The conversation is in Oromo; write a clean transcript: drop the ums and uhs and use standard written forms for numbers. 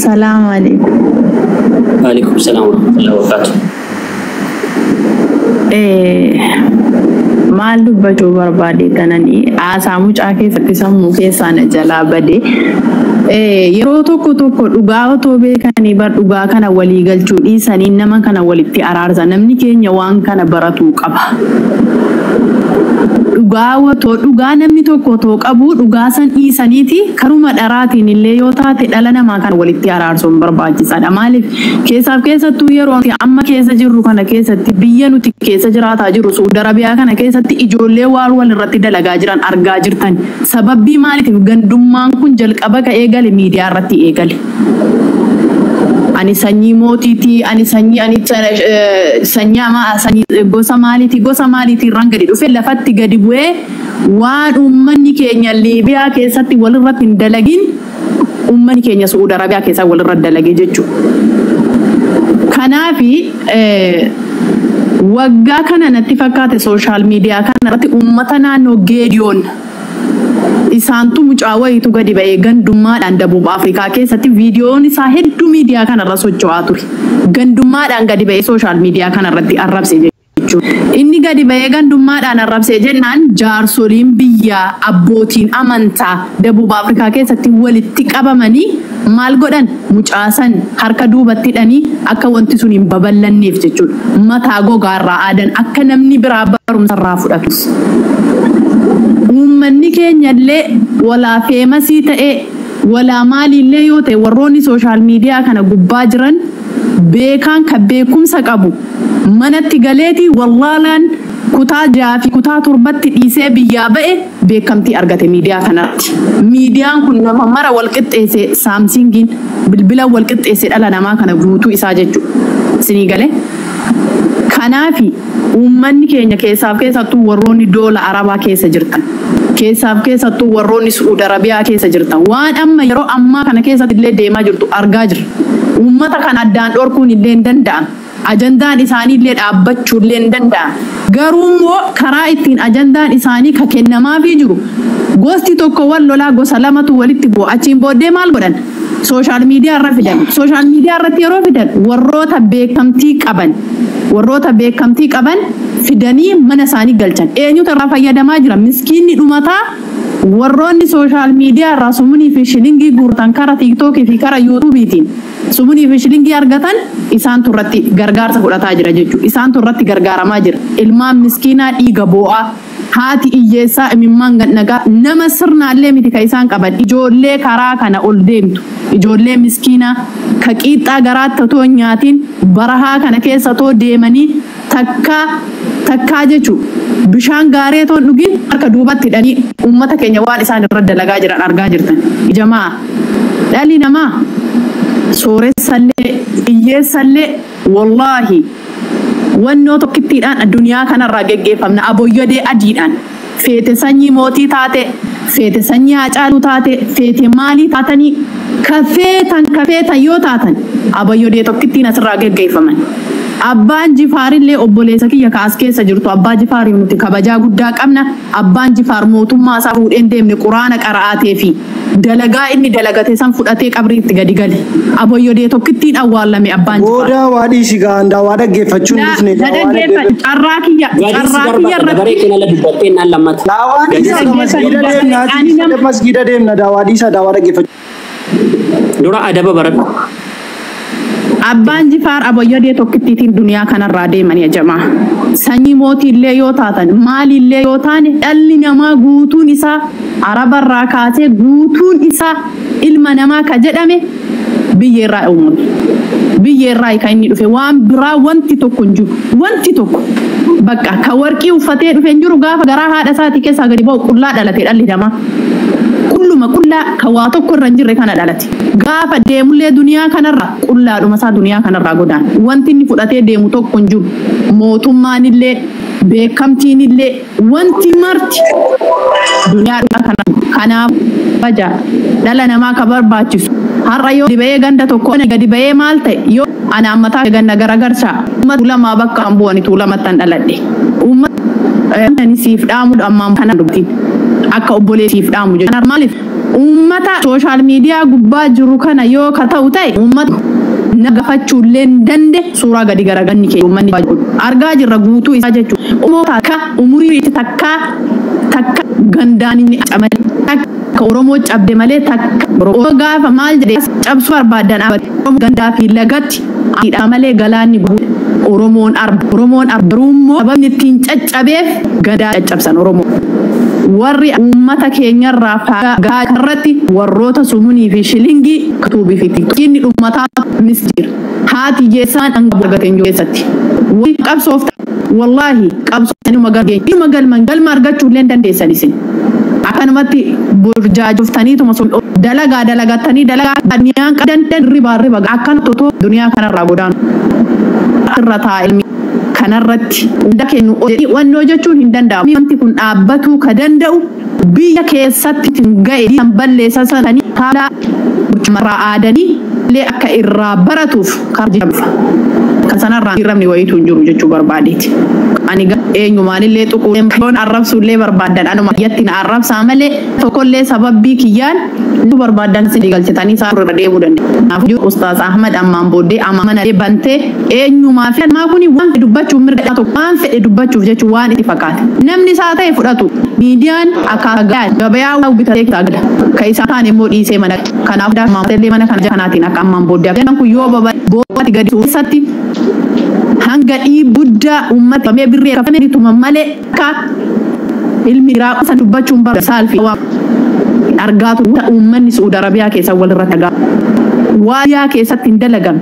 السلام عليكم. وعليكم السلام ورحمة الله وبركاته. maal dubbachuu barbaade kanani asaamu caakee fakkisamu keessaan jalaa bade yeroo tokko dhugaa otoo beekanii bar dhugaa kana walii galchuu dhiisanii nama kana walitti araarsa namni keenya waan kana baratuu qaba. Dhugaa namni tokko too qabu dhugaa san dhiisaniiti karuma dharaatiin illee yoo taate dhala namaa kan walitti araarsuun barbaachisaadha. Maaliif keessattuu yeroo amma keessa jirru kana keessatti biyya nuti keessa jiraataa jirru Saudi Arabiyaa kana keessatti ijoollee waan wal irratti dalagaa jiran argaa jirtan. Sababbii maaliif gandummaan kun jalqaba ka eegale miidiyaa irratti eegale. Ani sanyii mootiiti, ani sanyii gosa maaliiti irraan gadi dhufe lafatti gadi bu'ee waan uummanni keenya Liibiyaa keessatti walirratti hin dalagin uummanni keenya Saudi Arabiyaa keessa walirratti dalage jechuudha. Kanaafi waggaa kana natti fakkaate sooshaal miidiyaa kana irratti uummata naannoo Geediyoon isaantu mucaa wayiitu gadi ba'ee gandummaadhaan Dabuub Afrikaa keessatti viidiyoon isaa hedduu miidiyaa kanarra socho'aa ture. Gandummaadhaan gadi ba'ee sooshaal miidiyaa kanarratti arrabse jechuudha. Inni gadi ba'ee gandummaadhaan arrabse jennaan jaarsoliin biyyaa abbootiin amantaa Dabuub Afrikaa keessatti walitti qabamanii maal godhan mucaasan harka duubatti hidhanii akka wanti sun hin babal'anneef jechuudha. Mataa gogaarraa aadan akka namni biraa barumsarraa fudhatus. Uummanni keenya illee walaa feemasii ta'e walaa maalillee yoo ta'e warroonni sooshaal miidiyaa kana gubbaa jiran beekaan kan beekumsa qabu manatti galeeti wallaalaan kutaa 6 fi kutaa 7 dhiisee biyyaa ba'e beekamtii argate miidiyaa kanatti. Miidiyaan kun nama mara wal qixxeesse saamsingiin bilbila wal qixxeesse dhala namaa kana guutuu isaa jechuudha. Isinii galee kanaafi uummanni keenya keessattuu warroonni doola Arabaa keessa jirtan. Keessattuu warroonni Saudi Arabiyaa keessa jirtan waan amma yeroo ammaa kana keessatti illee deemaa jirtu argaa jirra. Uummata kana addaan dhorkuun illee hin danda'amu. Ajandaan isaanii illee dhaabbachuu illee hin danda'amu. Garuu immoo karaa ittiin ajandaan isaanii ka kennamaafii jiru gosti tokko wal lolaa gosa lamatu walitti bu'a. Achiin booddee maal godhan? Sooshaal miidiyaa irra fidan. Sooshaal miidiyaa irratti yeroo fidan warroota beekamtii qaban fidanii mana isaanii galchan. Eenyutu irraa fayyadamaa jira? Miskiinni dhumataa warroonni sooshaal miidiyaa irraa sumunii fi shilingii guurtan karaa TikTokii fi karaa YouTubeetiin sumunii fi shilingii argatan isaantu irratti gargaarsa fudhataa jira jechuudha. Isaantu irratti gargaaramaa jira. Ilmaan miskiinaa dhiiga boo'aa haati iyyeessaa imimmaan gadnagaa nama sirnaallee miti ka isaan qaban ijoollee karaa kana ol deemtu. Ijoollee miskiinaa ka qiixxaa garaatti otoo nyaatiin barahaa kana keessa otoo deemanii takkaa jechuudha. Bishaan gaarii otoo dhugin harka duubatti hidhanii uummata keenya waan isaan irra dalagaa jiran argaa jirtan. Ijamaa dhalli namaa sooressallee hiyyeessallee wallaahi wannoo tokkittiidhaan addunyaa kanarraa geggeeffamna aboyyodee adiidhaan feete sanyii mootii taate feete sanyii Haacaaluu taate feete maalii taatanii kafeetan yoo taatan aboyyodee tokkittiin asirraa geggeeffaman. Abbaan Jifaarillee obboleessa kiyya kaas keessa jirtu abbaa Jifaarii nuti kabajaa guddaa qabna. Abbaan Jifaar mootummaa isaa fuudheen deemne quraana qara'aatee fi dalagaa inni dalagate san fudhatee qabriitti gadi gale. Aboyyodee tokkittiin awwaalame abbaan Jifaar. Booda waadhii sigaan daawwaa dhaggeeffachuun dhufne. Carraa kiyya dabaree keenya la dubbattee naan lammata. Daawwaa masgiida deemna daawwaa dhaggeeffachuu. Dura adaba baradhu. Abbaan Jifaar aboyyodee tokkittiin duniyaa kanarraa deemanii jamaa. Sanyii mootiillee yoo taatan maalillee yoo taane dhalli namaa guutuun isaa Arabarraa kaasee guutuun isaa ilma namaa ka jedhame biyyeerraa uumame. Biyyeerraa kan inni dhufe waan biraa wanti tokko hin jiru. Wanti tokko bakka ka warqii uffatee dhufe hin jiru gaafa garaa haadha isaatii keessaa gadi ba'u qullaa dhalate dhalli namaa. Kulluma qullaa ka waa tokko irra hin jirre kana dhalate. Gaafa deemullee duniyaa kanarraa qullaadhuma isaa duniyaa kanarraa godaan. Wanti inni fudhatee deemu tokko hin jiru. Mootummaanillee beekamtiinillee wanti marti duniyaadhuma kanaaf baja dhala namaa ka barbaachisu. Har'a yoo dibee ganda tokko gadi ba'ee maal ta'e yoo ana ammataa ganda garagarsaa uummata lama bakka kan bu'anii tuulamattan dhaladhe. Uummata siif dhaamu ammaan kana dubbiin akka obboleessiif dhaamu jechuudha. Maaliif ummata social media gubbaa jiru kana yoo ka ta'u ta'e ummata nagafachuu leen dande suuraa gadi garaganni kee ummanni argaa jirra guutuu isaa jechuudha. Takka umurii takka gandaan inni camale takka Oromoo cabde malee takka Oromoo gaafa maal jedhee cabsuu barbaadan gandaa fi lagatti hidha malee galaanni Oromoon arbarummoo sababni ittiin caccabeef gadaa caccabsan Oromoo. Warri ummata keenyarraa faagaa irratti warroota sumunii fi shilingii katuubii fi tikkiinni dhummataa misjir haati jeessaan hanga gateen keessatti wali qabsoof wallahi qabsoofni galma argachuu illee dandeessan isin akkanumatti burjaajoftaniituma dalagatanii dalagaa qadan riba akkan totoo duniyaa kanarraa godaan irra taa ilmi kanarratti hunda kennu wannoo jechuun hin danda'amu. Wanti kun dhaabbatuu ka danda'u biyya keessatti ga'e kan balleessan sanii haala marraa aadanii illee akka irraa baratuuf kaarjabfa. Kan sanarraa hirrabni wayiitu hin jiru jechuu barbaadeeti. Ani eenyumaanillee xuquun arrabsuullee barbaadan anuma yatti na arrabsaa malee tokkollee sababbii kiyyaan nu barbaadan sin galchatanii isaa irra deebuu dandeenya. Kanaafuu Ustaaz Ahmad ammaan booddee amana bantee eenyumaa fi maa kuni waan dubbachuuf mirga tokko waan fedhe dubbachuuf jechuun waan itti fakkaate. Namni isaa ta'e fudhatu miidiyaan akka gabayaa bitatee taagda. Ka isaa kaan immoo dhiisee mana kanaaf daa'imman mana kanaatiin akka ammaan booddee ganan kun yoo booti gadi keessatti hanga guddaa ummata mee birree kafame bituma malee ka ilmi raaqsa dubbachuun bara saalfi argaatu ummanni Saudi Arabiyaa keessa walirra tagaa waa keessatti hin dalagan